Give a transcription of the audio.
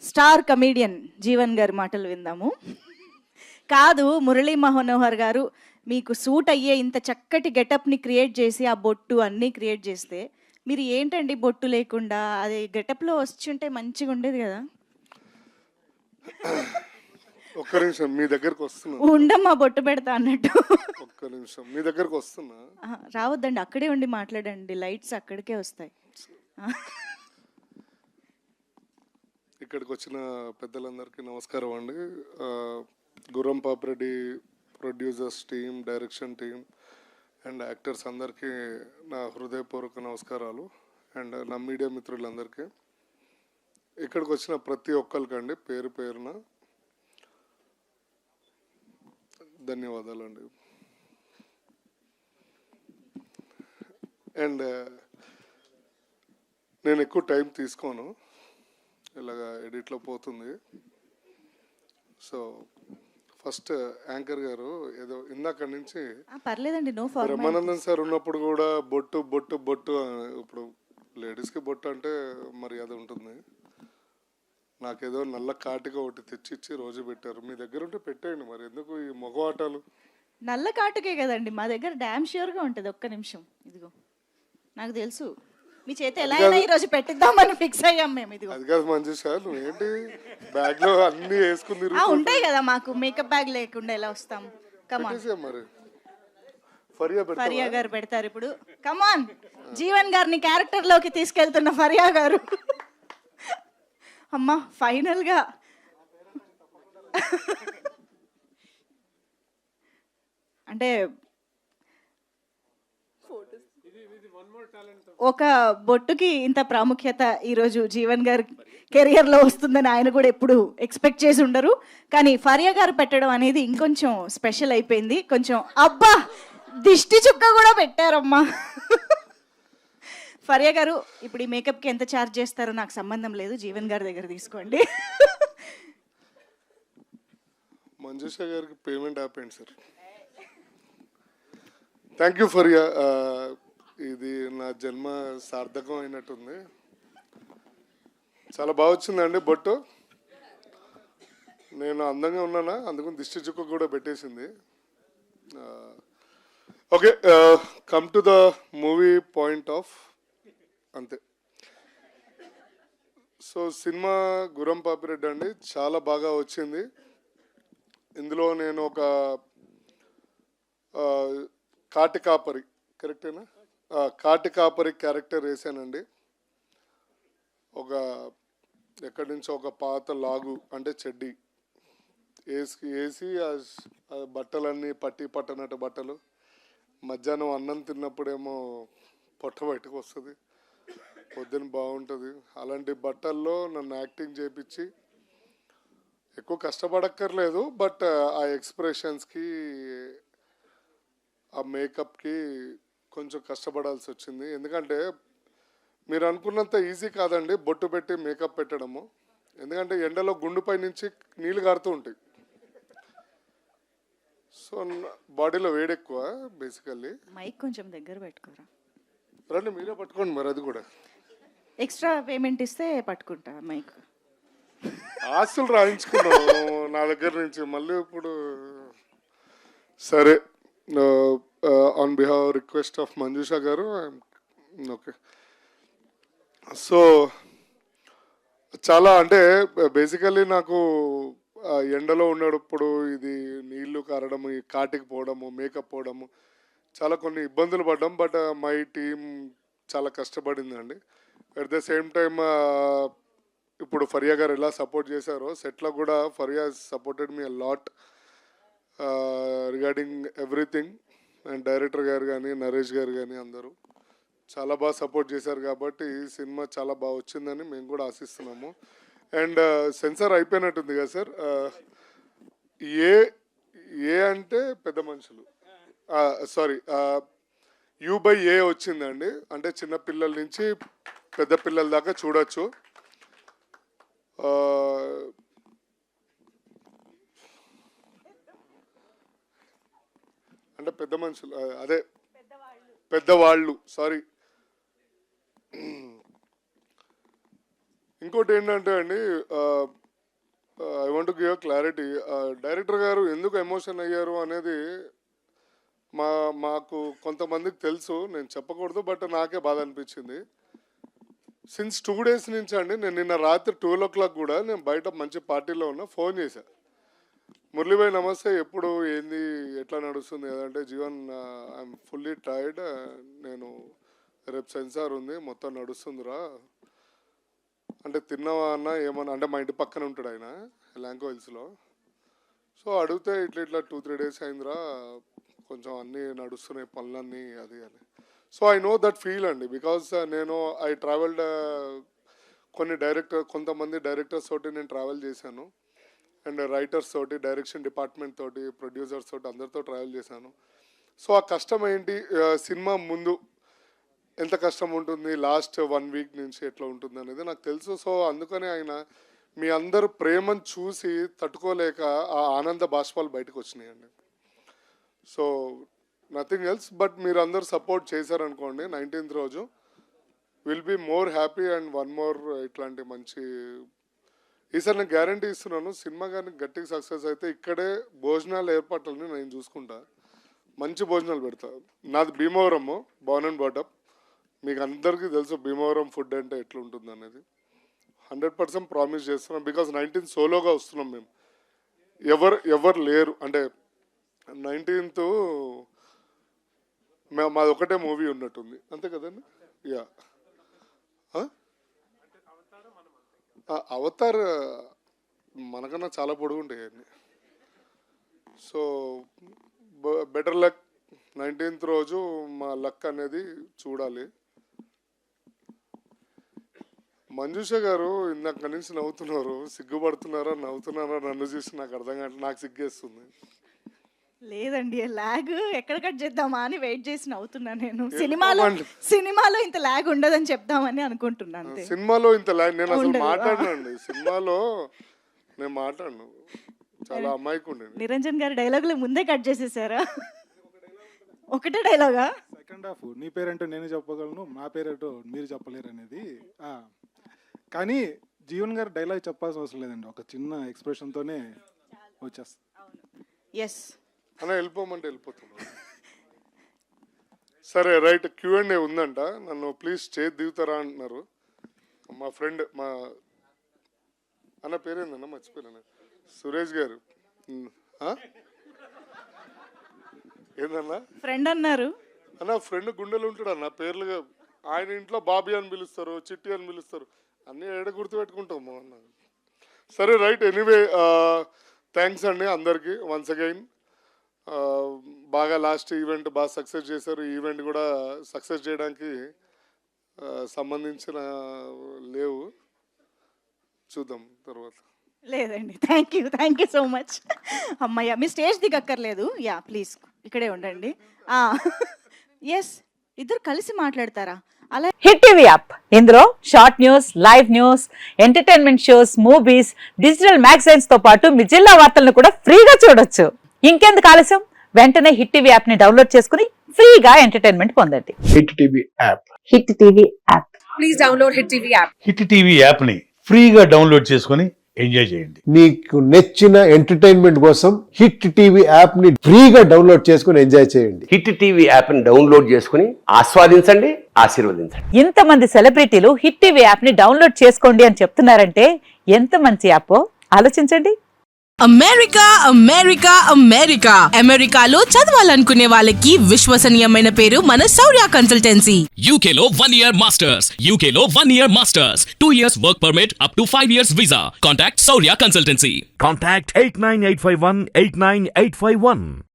Star comedian Jeevan గారి మాటలు విందాము. కాదు, మురళీ మనోహర్ గారు మీకు సూట్ అయ్యే ఇంత చక్కటి గెటప్ని క్రియేట్ చేసి ఆ బొట్టు అన్నీ క్రియేట్ చేస్తే మీరు ఏంటండి బొట్టు లేకుండా అది గెటప్లో వచ్చుంటే మంచిగా ఉండేది కదా. ఒక్క నిమిషం మీ దగ్గరకు వస్తున్నా. ఉండమ్మా బొట్టు పెడతా అన్నట్టు. ఒక్క నిమిషం మీ దగ్గరకు వస్తున్నా. రావద్దండి, అక్కడే ఉండి మాట్లాడండి, లైట్స్ అక్కడికే వస్తాయి. ఇక్కడికి వచ్చిన పెద్దలందరికీ నమస్కారం అండి. గుర్రం Papireddy producers team, direction team and actors అందరికీ నా హృదయపూర్వక నమస్కారాలు. అండ్ నా మీడియా మిత్రులందరికీ, ఇక్కడికి వచ్చిన ప్రతి ఒక్కరికండి పేరు పేరున ధన్యవాదాలండి. అండ్ నేను ఎక్కువ టైం తీసుకోను, ఇలాగా ఎడిట్లో పోతుంది. సో ఫస్ట్ యాంకర్ గారు ఏదో ఇందాక నుంచి పర్లేదండి, నో ఫార్ బ్రహ్మానందన్ సార్ ఉన్నప్పుడు కూడా బొట్టు బొట్టు బొట్టు, ఇప్పుడు లేడీస్కి బొట్టు అంటే మర్యాద ఉంటుంది. నాకేదో నల్ల కాటిగా ఒకటి తెచ్చిచ్చి రోజు పెట్టారు. మీ దగ్గర ఉంటే పెట్టేయండి, మరి ఎందుకు ఈ మగవాటాలు? నల్ల కాటుకే కదండి మా దగ్గర, డ్యామ్ ష్యూర్గా ఉంటుంది. ఒక్క నిమిషం, ఇదిగో నాకు తెలుసు, మీ చేత ఎలా అయినా ఈరోజు పెట్టిద్దామని ఫిక్స్ అయ్యాం మేము. ఇదిగో అది కాదు మంచి సార్, నువ్వేంటి బ్యాగ్ లో అన్ని వేసుకుని ఉంటాయి కదా, మాకు మేకప్ బ్యాగ్ లేకుండా ఎలా వస్తాం? కమాన్, మరి ఫరియా గారు పెడతారు ఇప్పుడు. కమాన్, జీవన్ గారిని క్యారెక్టర్ లోకి తీసుకెళ్తున్న ఫరియా గారు. అమ్మా ఫైనల్ గా అంటే ఒక బొట్టుకి ఇంత ప్రాముఖ్యత ఈరోజు జీవన్ గారి కెరియర్లో వస్తుందని ఆయన కూడా ఎప్పుడు ఎక్స్పెక్ట్ చేసి ఉండరు. కానీ ఫరియా గారు పెట్టడం అనేది ఇంకొంచెం స్పెషల్ అయిపోయింది. కొంచెం అబ్బా దిష్టి చుక్క కూడా పెట్టారమ్మా. ఫరియా గారు, ఇప్పుడు ఈ మేకప్కి ఎంత ఛార్జ్ చేస్తారో నాకు సంబంధం లేదు, జీవన్ గారి దగ్గర తీసుకోండి. మంజుష గారికి పేమెంట్ ఆపేయండి సార్. Thank you Faria. ఇది నా జన్మ సార్థకం అయినట్టుంది. చాలా బాగా వచ్చిందండి బొట్టు. నేను అందంగా ఉన్నానా, అందుకని దిష్టి చుక్క కూడా పెట్టేసింది. Okay, come to the movie point of అంతే. సో సినిమా గుర్రం పాపిరెడ్డి అండి, చాలా బాగా వచ్చింది. ఇందులో నేను ఒక కాటి కాపరి, కరెక్టేనా, కాటి కాపరి క్యారెక్టర్ వేసానండి. ఒక ఎక్కడి నుంచో ఒక పాత లాగు అంటే చెడ్డి వేసి ఆ బట్టలన్నీ పట్టి పట్టనట్టు బట్టలు, మధ్యాహ్నం అన్నం తిన్నప్పుడేమో పొట్ట బయటకు వస్తుంది, పొద్దున బాగుంటుంది. అలాంటి బట్టల్లో నన్ను యాక్టింగ్ చేయించి, ఎక్కువ కష్టపడక్కర్లేదు, బట్ ఆ ఎక్స్ప్రెషన్స్కి ఆ మేకప్కి కొంచెం కష్టపడాల్సి వచ్చింది. ఎందుకంటే మీరు అనుకున్నంత ఈజీ కాదండి బొట్టు పెట్టి మేకప్ పెట్టడము. ఎందుకంటే ఎండలో గుండుపై నుంచి నీళ్ళు కారుతూ ఉంటాయి. సో బాడీలో వేడి ఎక్కువ బేసికల్లీ. మైక్ కొంచెం దగ్గర పెట్టుకోరా. రండి మీరే పట్టుకోండి మరి, అది కూడా ఎక్స్ట్రా పేమెంట్ ఇస్తే పట్టుకుంటా మైక్. ఆస్తులు రాయించుకున్నాను నా దగ్గర నుంచి, మళ్ళీ ఇప్పుడు సరే. On behalf request of Manjusha గారు, ఓకే. సో చాలా అంటే బేసికల్లీ నాకు ఎండలో ఉన్నప్పుడు ఇది నీళ్లు కారడము, ఈ కాటికి పోవడము, మేకప్ పోవడము, చాలా కొన్ని ఇబ్బందులు పడ్డాం. బట్ మై టీమ్ చాలా కష్టపడిందండి. అట్ ద సేమ్ టైమ్ ఇప్పుడు ఫరియా గారు ఎలా సపోర్ట్ చేశారో సెట్లో కూడా Faria supported me a lot regarding everything. And director గారు కానీ నరేష్ గారు కానీ అందరూ చాలా బాగా సపోర్ట్ చేశారు. కాబట్టి ఈ సినిమా చాలా బాగా వచ్చిందని మేము కూడా ఆశిస్తున్నాము. అండ్ సెన్సార్ అయిపోయినట్టుంది కదా సార్. ఏ అంటే పెద్ద మనుషులు, సారీ U/A వచ్చిందండి. అంటే చిన్నపిల్లల నుంచి పెద్ద పిల్లల దాకా చూడొచ్చు. అంటే పెద్ద మనుషులు, అదే పెద్దవాళ్ళు, సారీ. ఇంకోటి ఏంటంటే అండి, I want to give clarity. Director గారు ఎందుకు ఎమోషన్ అయ్యారు అనేది మాకు కొంతమందికి తెలుసు, నేను చెప్పకూడదు, బట్ నాకే బాధ అనిపించింది. సిన్స్ 2 days నుంచి అండి, నేను నిన్న రాత్రి 12 o'clock కూడా నేను బయట మంచి పార్టీలో ఉన్నా, ఫోన్ చేశా, మురళీభాయ్ నమస్తే, ఎప్పుడు ఏంది ఎట్లా నడుస్తుంది కదంటే, జీవన్ ఐఎమ్ ఫుల్లీ టైర్డ్, నేను రేపు సెన్సార్ ఉంది, మొత్తం నడుస్తుందిరా అంటే, తిన్నావా అన్న ఏమన్నా అంటే, మా ఇంటి పక్కన ఉంటాడు ఆయన ల్యాంకో హిల్స్లో. సో అడిగితే ఇట్లా 2-3 days అయిందిరా, కొంచెం అన్నీ నడుస్తున్నాయి పనులన్నీ అది అని. So I know that feel అండి, బికాస్ నేను ఐ ట్రావెల్డ్ కొంతమంది డైరెక్టర్స్ తోటి నేను ట్రావెల్ చేశాను, అండ్ రైటర్స్ తోటి, డైరెక్షన్ డిపార్ట్మెంట్ తోటి, ప్రొడ్యూసర్స్ తోటి, అందరితో ట్రావెల్ చేశాను. సో ఆ కష్టం ఏంటి, సినిమా ముందు ఎంత కష్టం ఉంటుంది, లాస్ట్ 1 week నుంచి ఎట్లా ఉంటుంది అనేది నాకు తెలుసు. సో అందుకనే ఆయన మీ అందరు ప్రేమను చూసి తట్టుకోలేక ఆ ఆనంద బాష్పాలు బయటకు వచ్చినాయండి. సో నథింగ్ ఎల్స్, బట్ మీరు అందరు సపోర్ట్ చేశారనుకోండి, 19th రోజు will be more happy and one more ఇట్లాంటి మంచి. ఈసారి నేను గ్యారంటీ ఇస్తున్నాను, సినిమా కానీ గట్టిగా సక్సెస్ అయితే ఇక్కడే భోజనాలు ఏర్పాట్లని నేను చూసుకుంటా, మంచి భోజనాలు పెడతా. నాది భీమవరము, బోర్న్ అండ్ బాటప్, మీకు అందరికీ తెలుసు భీమవరం ఫుడ్ అంటే ఎట్లుంటుంది అనేది. 100% ప్రామిస్ చేస్తున్నాం, బికాజ్ 19th సోలోగా వస్తున్నాం మేము, ఎవరు లేరు అంటే 19th మాది ఒకటే మూవీ ఉన్నట్టుంది, అంతే కదండి. యా, అవతార్ మనకన్నా చాలా పొడుగు ఉంటాయి అన్నీ. సో బెటర్ లక్, 19th రోజు మా లక్ అనేది చూడాలి. మంజుష గారు ఇందాక నుంచి నవ్వుతున్నారు, సిగ్గుపడుతున్నారా నవ్వుతున్నారా నన్ను చూసి నాకు అర్థం కావట్లేదు, నాకు సిగ్గేస్తుంది. లేదండి, లాగ్ ఎక్కడ కట్ చేద్దామా అని వెయిట్ చేసి నవ్వుతున్నా నేను. సినిమాలో ఇంత లాగ్ ఉండదని చెప్దామని అనుకుంటున్నాను. సినిమాలో ఇంత లాగ్ నేను అసలు మాట్లాడనండి, సినిమాలో నేను మాట్లాడను, చాలా అమ్మాయికుండే. నిరంజన్ గారి డైలాగులు ముందే కట్ చేసేసారా? ఒకటే డైలాగా? సెకండ్ హాఫ్ నీ పేరేంటో నేను చెప్పగలను, నా పేరేంటో మీరు చెప్పలేరు అనేది. కానీ జీవన్ గారు డైలాగ్ చెప్పాల్సిన అవసరం లేదండి, ఒక చిన్న ఎక్స్ప్రెషన్తోనే వచ్చేస్తుంది. ఎస్ అలా వెళ్ళిపోమంటే వెళ్ళిపోతున్నాను. సరే రైట్, Q&A ఉందంట, నన్ను ప్లీజ్ చేతి దిగుతారా అంటున్నారు మా ఫ్రెండ్, మా అన్న పేరేందన్న మర్చిపోయాను, సురేష్ గారు. ఏందన్నా ఫ్రెండ్ అన్నారు అన్న, ఫ్రెండ్ గుండెలు ఉంటాడు అన్న, పేర్లుగా ఆయన ఇంట్లో బాబీ అని పిలుస్తారు, చిట్టి అని పిలుస్తారు, అన్నీ ఏడ గుర్తుపెట్టుకుంటాము అన్న. సరే రైట్, ఎనీవే థ్యాంక్స్ అండి అందరికీ వన్స్ అగైన్. బాగా లాస్ట్ ఈవెంట్ బాగా సక్సెస్ చేశారు, ఈ ఈవెంట్ కూడా సక్సెస్ చేయడానికి సంబంధించిన లేవు, చూద్దాం తర్వాత. లేదండి, థ్యాంక్ యూ సో మచ్. అమ్మయ్య, మీ స్టేజ్ దిగక్కర్లేదు, యా ప్లీజ్ ఇక్కడే ఉండండి. ఎస్, ఇద్దరు కలిసి మాట్లాడతారా? అలా హిట్ టీవీ యాప్, ఇందులో short news, live news, entertainment shows, movies, digital magazines తో పాటు మీ జిల్లా వార్తలను కూడా ఫ్రీగా చూడొచ్చు. ఇంకెందుకు ఆలస్యం, వెంటనే హిట్ టీవీ యాప్ ని డౌన్లోడ్ చేసుకుని ఫ్రీగా ఎంటర్టైన్మెంట్ పొందండి. Hit TV app, hit TV app, please download hit TV app. Hit TV app ని ఫ్రీగా డౌన్లోడ్ చేసుకుని ఎంజాయ్ చేయండి. మీకు నచ్చిన ఎంటర్టైన్మెంట్ కోసం హిట్ టీవీ యాప్ ని ఫ్రీగా డౌన్లోడ్ చేసుకుని ఎంజాయ్ చేయండి. హిట్ టీవీ యాప్ ని డౌన్లోడ్ చేసుకుని ఆస్వాదించండి, ఆశీర్వదించండి. ఇంతమంది సెలబ్రిటీలు హిట్ టీవీ యాప్ ని డౌన్లోడ్ చేసుకోండి అని చెప్తున్నారంటే ఎంత మంచి యాప్ ఆలోచించండి. అమెరికా అమెరికా అమెరికా అమెరికాలో చదవాలనుకునే వాళ్ళకి విశ్వసనీయమైన పేరు మన శౌర్య కన్సల్టెన్సీ. UK లో 1 year masters, UK లో 1 year masters, 2 years work permit up to 5 years visa. Contact Saurya Consultancy. Contact 89851 89851.